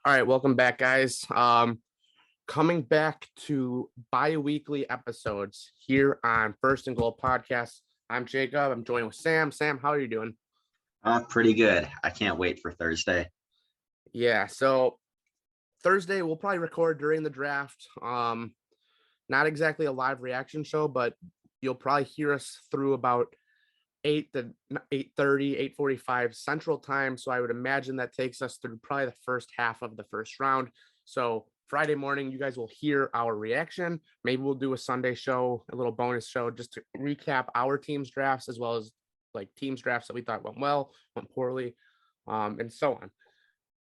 All right, welcome back, guys. Coming back to bi-weekly episodes here on First and Goal Podcast. I'm Jacob. I'm joined with Sam. Sam, how are you doing? Pretty good. I can't wait for Thursday. Yeah, so Thursday we'll probably record during the draft. Not exactly a live reaction show, but you'll probably hear us through about 8 to 8:30, 8:45 Central Time. So I would imagine that takes us through probably the first half of the first round. So Friday morning, you guys will hear our reaction. Maybe we'll do a Sunday show, a little bonus show, just to recap our team's drafts as well as like teams drafts that we thought went well, went poorly, and so on.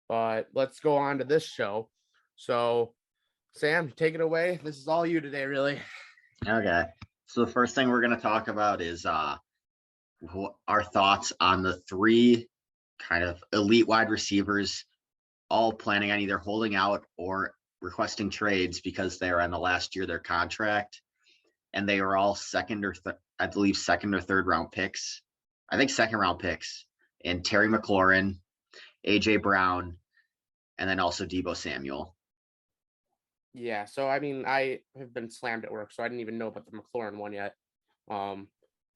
But let's go on to this show. So Sam, take it away. This is all you today, really. Okay. So the first thing we're going to talk about is our thoughts on the three kind of elite wide receivers, all planning on either holding out or requesting trades because they are on the last year of their contract. And they are all second or third round picks. I think second round picks. And Terry McLaurin, AJ Brown, and then also Deebo Samuel. Yeah, so I mean, I have been slammed at work, so I didn't even know about the McLaurin one yet.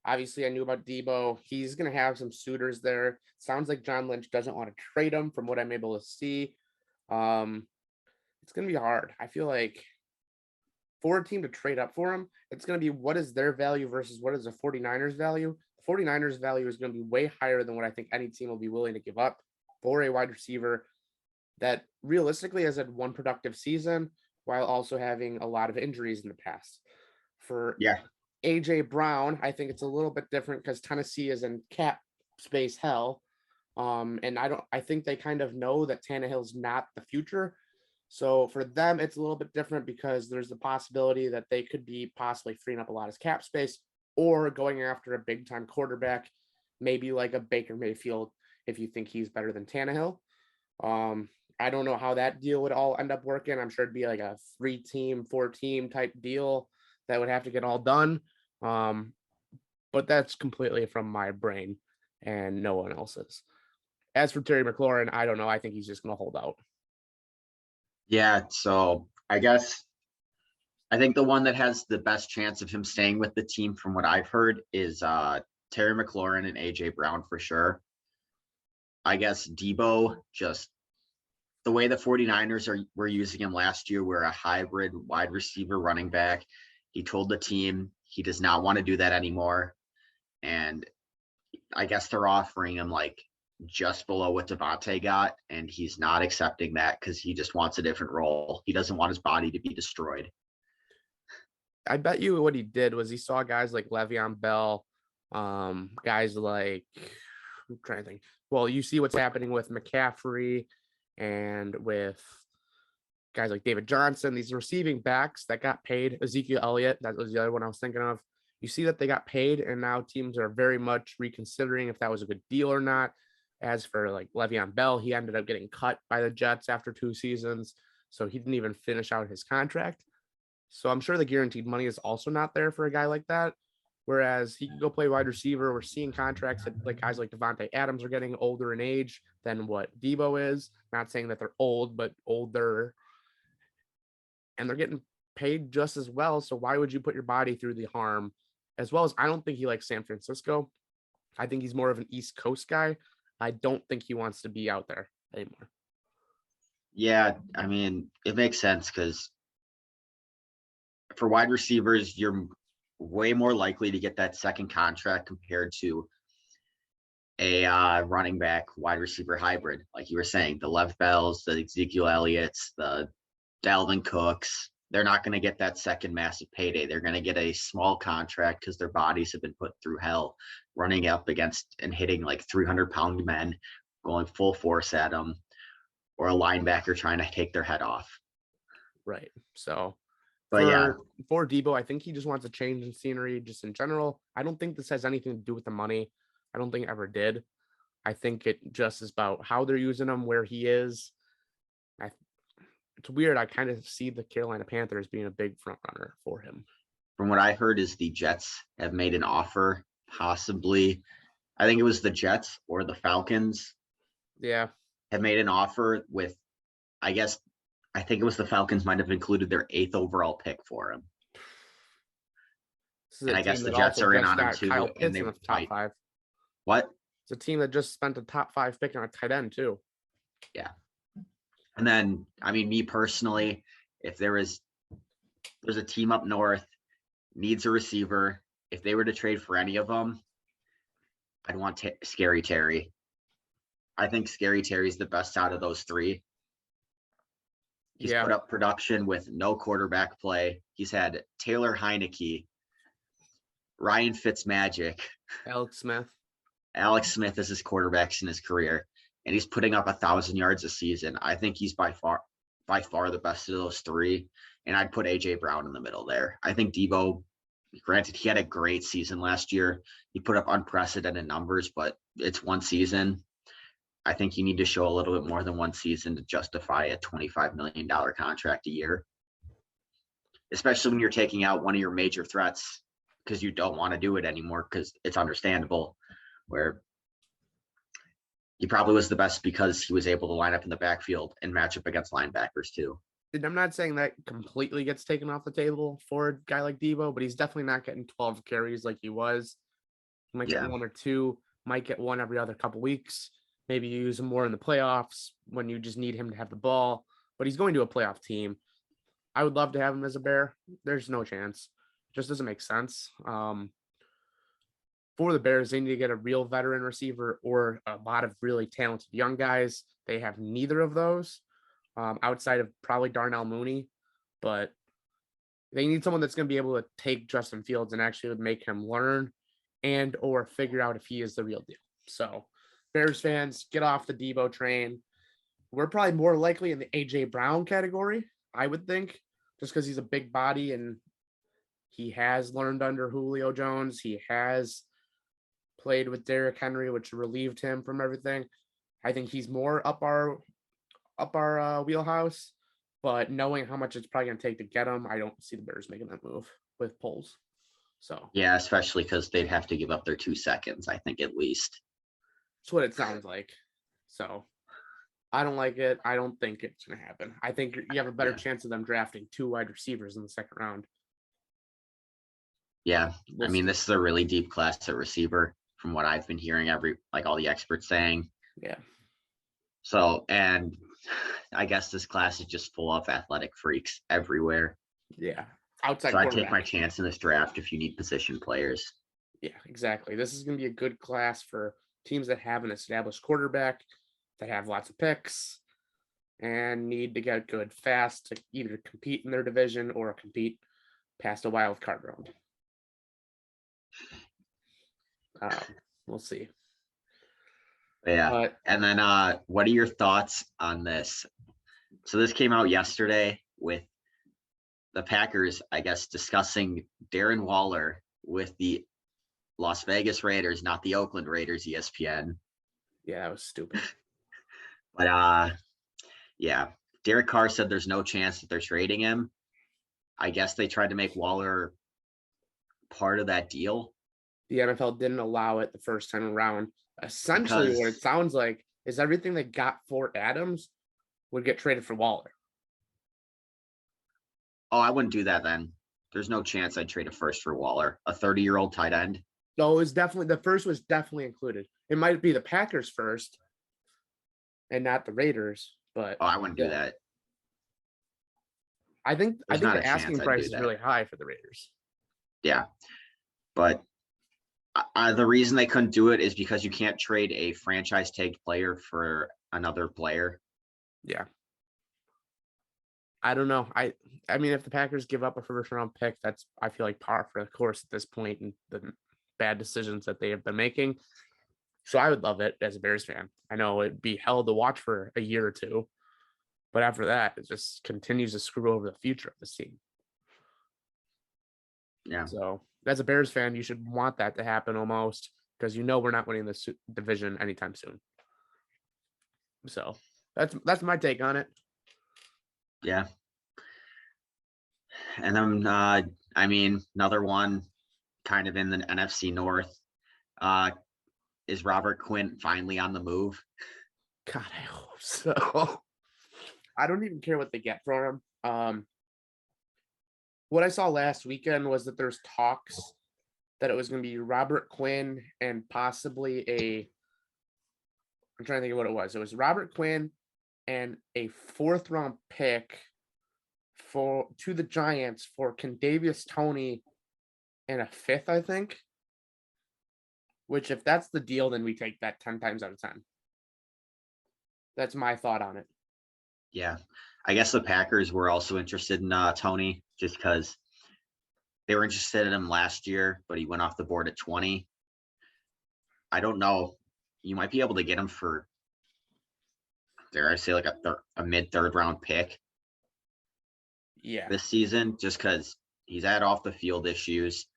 Obviously, I knew about Deebo. He's going to have some suitors there. Sounds like John Lynch doesn't want to trade him, from what I'm able to see. It's going to be hard. I feel like for a team to trade up for him, it's going to be what is their value versus what is the 49ers value. The 49ers value is going to be way higher than what I think any team will be willing to give up for a wide receiver that realistically has had one productive season while also having a lot of injuries in the past. For AJ Brown, I think it's a little bit different because Tennessee is in cap space hell. And I think they kind of know that Tannehill's not the future. So for them, it's a little bit different because there's the possibility that they could be possibly freeing up a lot of cap space or going after a big time quarterback, maybe like a Baker Mayfield, if you think he's better than Tannehill. I don't know how that deal would all end up working. I'm sure it'd be like a 3-team, 4-team type deal that would have to get all done. But that's completely from my brain and no one else's. As for Terry McLaurin, I don't know. I think he's just going to hold out. Yeah, so I think the one that has the best chance of him staying with the team from what I've heard is Terry McLaurin and AJ Brown for sure. I guess Deebo, just the way the 49ers were using him last year, we're a hybrid wide receiver running back. He told the team he does not want to do that anymore. And I guess they're offering him like just below what Devontae got, and he's not accepting that because he just wants a different role. He doesn't want his body to be destroyed. I bet you what he did was he saw guys like Le'Veon Bell, guys like, I'm trying to think. Well, you see what's happening with McCaffrey and with guys like David Johnson, these receiving backs that got paid. Ezekiel Elliott, that was the other one I was thinking of. You see that they got paid, and now teams are very much reconsidering if that was a good deal or not. As for like Le'Veon Bell, he ended up getting cut by the Jets after 2 seasons, so he didn't even finish out his contract. So I'm sure the guaranteed money is also not there for a guy like that. Whereas he can go play wide receiver. We're seeing contracts that like guys like Devontae Adams are getting older in age than what Deebo is. Not saying that they're old, but older. And they're getting paid just as well. So why would you put your body through the harm? As well as I don't think he likes San Francisco. I think he's more of an East Coast guy. I don't think he wants to be out there anymore. Yeah, I mean, it makes sense because for wide receivers, you're way more likely to get that second contract compared to a running back wide receiver hybrid. Like you were saying, the Lev Bells, the Ezekiel Elliott's, the Dalvin Cooks, they're not going to get that second massive payday. They're going to get a small contract because their bodies have been put through hell running up against and hitting like 300-pound men, going full force at them, or a linebacker trying to take their head off. Right. So But for Deebo, I think he just wants a change in scenery just in general. I don't think this has anything to do with the money. I don't think it ever did. I think it just is about how they're using him, where he is. It's weird. I kind of see the Carolina Panthers being a big front runner for him. From what I heard is the Jets have made an offer, possibly. I think it was the Jets or the Falcons. Yeah. Have made an offer with, I guess I think it was the Falcons might have included their 8th overall pick for him. This is And a I guess team the that Jets also are in just on him got Kyle too, and Pitts they in the top might. 5. What? It's a team that just spent a top 5 pick on a tight end too. Yeah. And then, I mean, me personally, if there's a team up north needs a receiver, if they were to trade for any of them, I'd want Scary Terry. I think Scary Terry's the best out of those 3. He's put up production with no quarterback play. He's had Taylor Heineke, Ryan Fitzmagic, Alex Smith. Alex Smith as his quarterbacks in his career, and he's putting up 1,000 yards a season. I think he's by far the best of those 3. And I'd put AJ Brown in the middle there. I think Debo, granted, he had a great season last year. He put up unprecedented numbers, but it's one season. I think you need to show a little bit more than one season to justify a $25 million contract a year, especially when you're taking out one of your major threats because you don't want to do it anymore, because it's understandable, where he probably was the best because he was able to line up in the backfield and match up against linebackers too. And I'm not saying that completely gets taken off the table for a guy like Debo, but he's definitely not getting 12 carries like he was. He might get 1 or 2, might get 1 every other couple weeks. Maybe you use him more in the playoffs when you just need him to have the ball, but he's going to a playoff team. I would love to have him as a Bear. There's no chance. Just doesn't make sense. For the Bears, they need to get a real veteran receiver or a lot of really talented young guys. They have neither of those outside of probably Darnell Mooney, but they need someone that's going to be able to take Justin Fields and actually make him learn and or figure out if he is the real deal. So Bears fans, get off the Debo train. We're probably more likely in the AJ Brown category, I would think, just because he's a big body and he has learned under Julio Jones. He has played with Derrick Henry, which relieved him from everything. I think he's more up our wheelhouse, but knowing how much it's probably going to take to get him, I don't see the Bears making that move with polls. So yeah, especially because they'd have to give up their 2 seconds, I think, at least. that's what it sounds like. So I don't like it. I don't think it's going to happen. I think you have a better chance of them drafting 2 wide receivers in the second round. Yeah, I mean, this is a really deep class at receiver from what I've been hearing all the experts saying. Yeah. So, and I guess this class is just full of athletic freaks everywhere. Yeah. Outside so I take my chance in this draft if you need position players. Yeah, exactly. This is going to be a good class for teams that have an established quarterback, that have lots of picks, and need to get good fast to either compete in their division or compete past a wild card round. We'll see. Yeah. And then what are your thoughts on this? So this came out yesterday with the Packers, I guess, discussing Darren Waller with the Las Vegas Raiders, not the Oakland Raiders, ESPN. Yeah, that was stupid. But yeah, Derek Carr said there's no chance that they're trading him. I guess they tried to make Waller part of that deal. The NFL didn't allow it the first time around. Essentially, what it sounds like is everything they got for Adams would get traded for Waller. Oh, I wouldn't do that then. There's no chance I'd trade a first for Waller, a 30-year-old tight end. No, it was definitely the first was definitely included. It might be the Packers first and not the Raiders, but I wouldn't do that. I think the asking price is really high for the Raiders. Yeah, but the reason they couldn't do it is because you can't trade a franchise tagged player for another player. Yeah. I don't know. I mean, if the Packers give up a first round pick, that's, I feel like, par for the course at this point and the bad decisions that they have been making. So I would love it as a Bears fan. I know it'd be hell to watch for a year or two, but after that, it just continues to screw over the future of this team. Yeah. So as a Bears fan, you should want that to happen almost, because we're not winning this division anytime soon. So that's my take on it. Yeah. And then, I mean, another one kind of in the NFC North, is Robert Quinn finally on the move? God, I hope so. I don't even care what they get for him. What I saw last weekend was that there's talks that it was going to be Robert Quinn and possibly I'm trying to think of what it was. It was Robert Quinn and a 4th-round pick to the Giants for Condavious Toney and a 5th, I think. Which, if that's the deal, then we take that 10 times out of 10. That's my thought on it. Yeah. I guess the Packers were also interested in Tony just because they were interested in him last year, but he went off the board at 20. I don't know. You might be able to get him for, dare I say, like a mid 3rd round pick Yeah. this season, just because he's had off the field issues.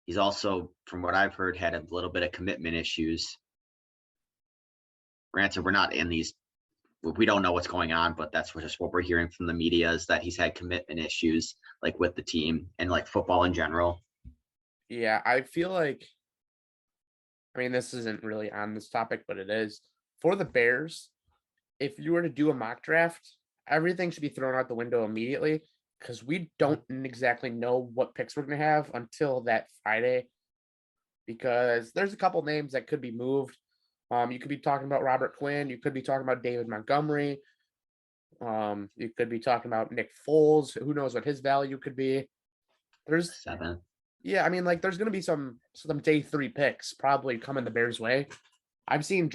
He's also, from what I've heard, had a little bit of commitment issues. Granted, we're not in these, we don't know what's going on, but that's just what we're hearing from the media is that he's had commitment issues, like with the team and like football in general. Yeah, I feel like, I mean, this isn't really on this topic, but it is. For the Bears, if you were to do a mock draft, everything should be thrown out the window immediately because we don't exactly know what picks we're going to have until that Friday. Because there's a couple names that could be moved. You could be talking about Robert Quinn. You could be talking about David Montgomery. You could be talking about Nick Foles. Who knows what his value could be? There's 7. Yeah, I mean, like there's gonna be some day 3 picks probably coming the Bears' way. I've seen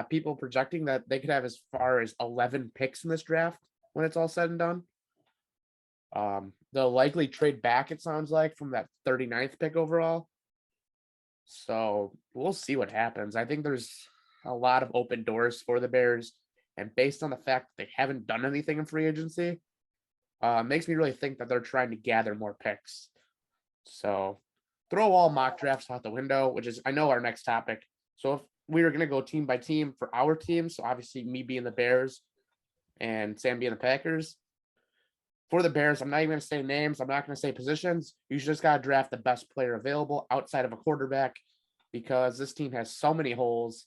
people projecting that they could have as far as 11 picks in this draft when it's all said and done. They'll likely trade back, it sounds like, from that 39th pick overall. So we'll see what happens. I think there's a lot of open doors for the Bears, and based on the fact that they haven't done anything in free agency, makes me really think that they're trying to gather more picks. So throw all mock drafts out the window, which is, I know, our next topic. So if we were going to go team by team for our team, so obviously me being the Bears and Sam being the Packers. For the Bears, I'm not even going to say names. I'm not going to say positions. You just got to draft the best player available outside of a quarterback because this team has so many holes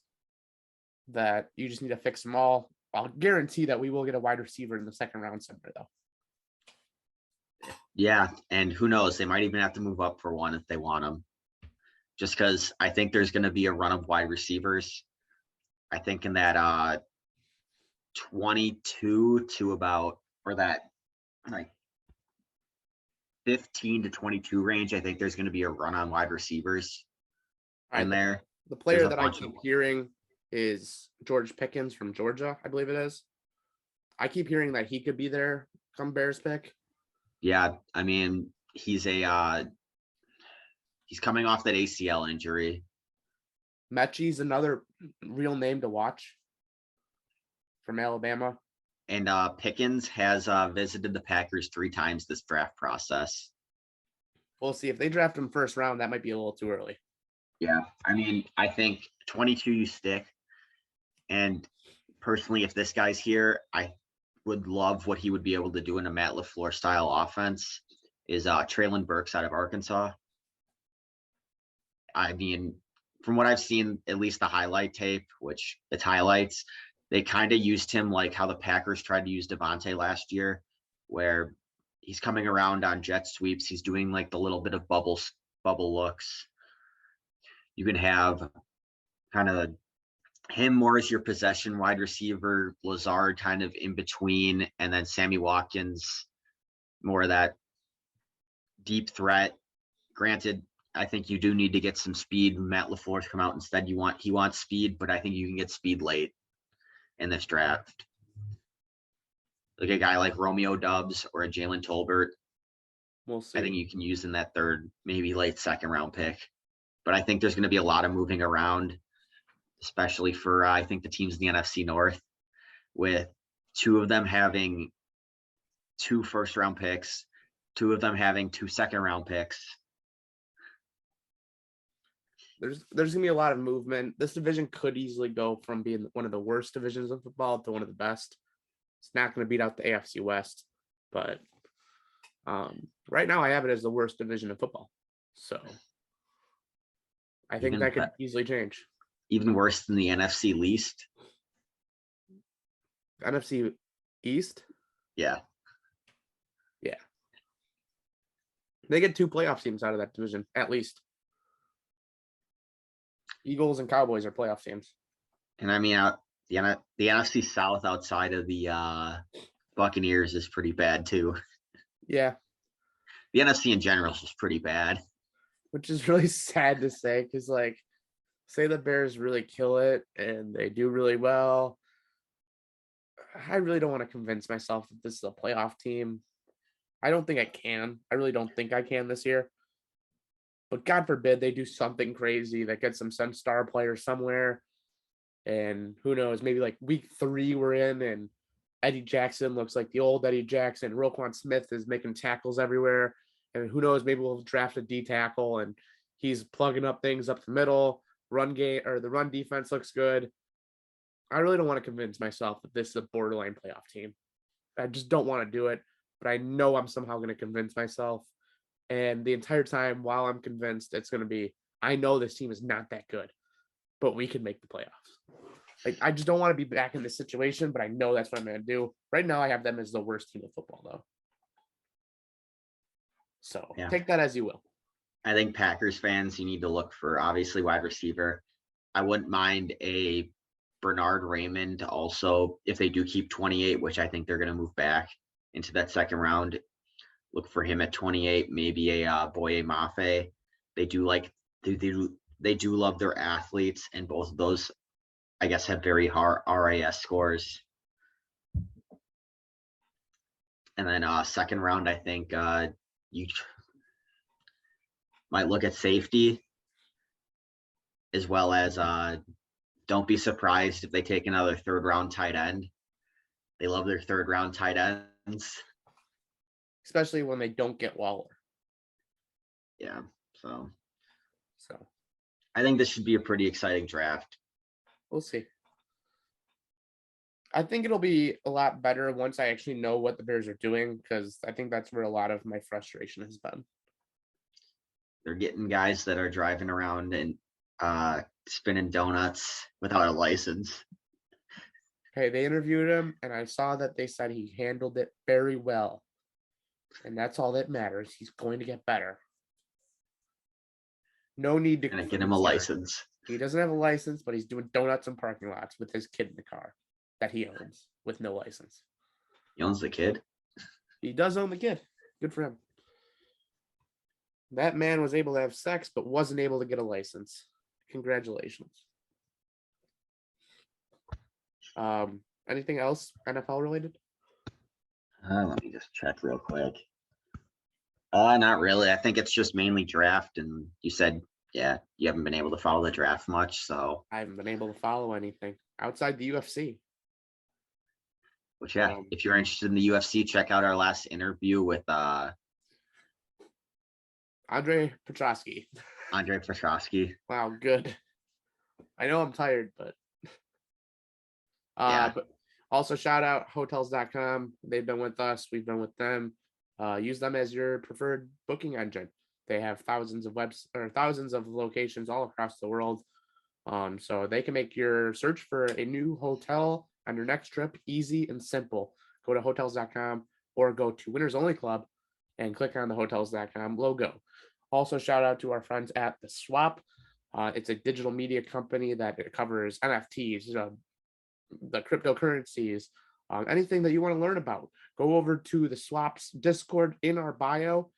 that you just need to fix them all. I'll guarantee that we will get a wide receiver in the 2nd round somewhere, though. Yeah. And who knows? They might even have to move up for one if they want him. Just because I think there's going to be a run of wide receivers. I think in that 22 to about, or that like 15 to 22 range, I think there's going to be a run on wide receivers in there. The player that I keep hearing is George Pickens from Georgia, I believe it is. I keep hearing that he could be there come Bears pick. Yeah, I mean, he's coming off that ACL injury. Mechie's another real name to watch from Alabama. And Pickens has visited the Packers 3 times this draft process. We'll see. If they draft him 1st round, that might be a little too early. Yeah, I mean, I think 22 you stick. And personally, if this guy's here, I would love what he would be able to do in a Matt LaFleur style offense is Traylon Burks out of Arkansas. I mean, from what I've seen, at least the highlight tape, which it's highlights, they kind of used him like how the Packers tried to use Devontae last year, where he's coming around on jet sweeps. He's doing like the little bit of bubble looks. You can have kind of him more as your possession wide receiver, Lazard kind of in between, and then Sammy Watkins more of that deep threat. Granted, I think you do need to get some speed. Matt LaFleur to come out instead. He wants speed, but I think you can get speed late in this draft. Like a guy like Romeo Doubs or a Jalen Tolbert. We'll see. I think you can use in that 3rd, maybe late 2nd round pick. But I think there's going to be a lot of moving around, especially for I think the teams in the NFC North, with 2 of them having 2 1st round picks, 2 of them having 2 2nd round picks. There's gonna be a lot of movement. This division could easily go from being one of the worst divisions of football to one of the best. It's not going to beat out the AFC West, but right now I have it as the worst division of football. So I think that could easily change. Even worse than the NFC least. NFC East. Yeah. Yeah. They get 2 playoff teams out of that division, at least. Eagles and Cowboys are playoff teams. And I mean, the NFC South outside of the Buccaneers is pretty bad too. Yeah. The NFC in general is just pretty bad. Which is really sad to say because, like, say the Bears really kill it and they do really well. I really don't want to convince myself that this is a playoff team. I don't think I can. I really don't think I can this year. But God forbid they do something crazy that gets some star player somewhere. And who knows, maybe like week 3 we're in and Eddie Jackson looks like the old Eddie Jackson. Roquan Smith is making tackles everywhere. And who knows, maybe we'll draft a D tackle and he's plugging up things up the middle. Run game or the run defense looks good. I really don't want to convince myself that this is a borderline playoff team. I just don't want to do it, but I know I'm somehow going to convince myself. And the entire time while I'm convinced it's going to be, I know this team is not that good, but we can make the playoffs. Like, I just don't want to be back in this situation, but I know that's what I'm going to do. Right now, I have them as the worst team of football, though. So Yeah. take that as you will. I think Packers fans, you need to look for obviously wide receiver. I wouldn't mind a Bernard Raymond also if they do keep 28, which I think they're going to move back into that second round. Look for him at 28, maybe a Boye Mafe. They do love their athletes, and both of those, I guess, have very hard RAS scores. And then second round, I think you might look at safety, as well as don't be surprised if they take another third round tight end. They love their third round tight ends. Especially when they don't get Waller. Yeah, so I think this should be a pretty exciting draft. We'll see. I think it'll be a lot better once I actually know what the Bears are doing, because I think that's where a lot of my frustration has been. They're getting guys that are driving around and spinning donuts without a license. Hey, they interviewed him, and I saw that they said he handled it very well. And that's all that matters. He's going to get better. No need to get him a license. He doesn't have a license, but he's doing donuts in parking lots with his kid in the car that he owns with no license. He owns the kid? He does own the kid. Good for him. That man was able to have sex, but wasn't able to get a license. Congratulations. Anything else NFL related? Let me just check real quick. Not really. I think it's just mainly draft. And you said, yeah, you haven't been able to follow the draft much. So I haven't been able to follow anything outside the UFC. Which, yeah, if you're interested in the UFC, check out our last interview with Andre Petrosky. Wow, good. I know I'm tired, but yeah. But also shout out hotels.com. They've been with us. We've been with them. Use them as your preferred booking engine. They have thousands of locations all across the world. So they can make your search for a new hotel on your next trip easy and simple. Go to hotels.com or go to Winners Only Club and click on the hotels.com logo. Also, shout out to our friends at The Swap. It's a digital media company that covers NFTs, the cryptocurrencies, anything that you want to learn about. Go over to The Swap's Discord in our bio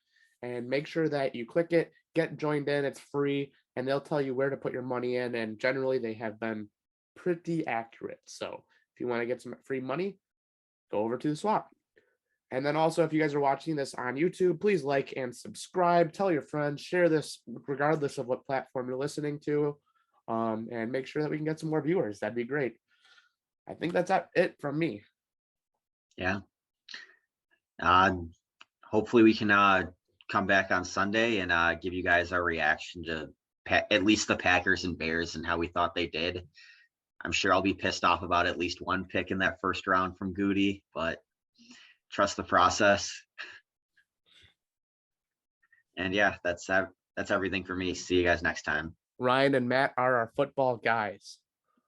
and make sure that you click it, get joined in. It's free, and they'll tell you where to put your money in. And generally, they have been pretty accurate. So if you want to get some free money, go over to The Swap. And then also, if you guys are watching this on YouTube, please like and subscribe. Tell your friends, share this regardless of what platform you're listening to, and make sure that we can get some more viewers. That'd be great. I think that's it from me. Yeah. Hopefully we can come back on Sunday and give you guys our reaction to at least the Packers and Bears and how we thought they did. I'm sure I'll be pissed off about at least one pick in that first round from Goody, but trust the process. And yeah, that's everything for me. See you guys next time. Ryan and Matt are our football guys.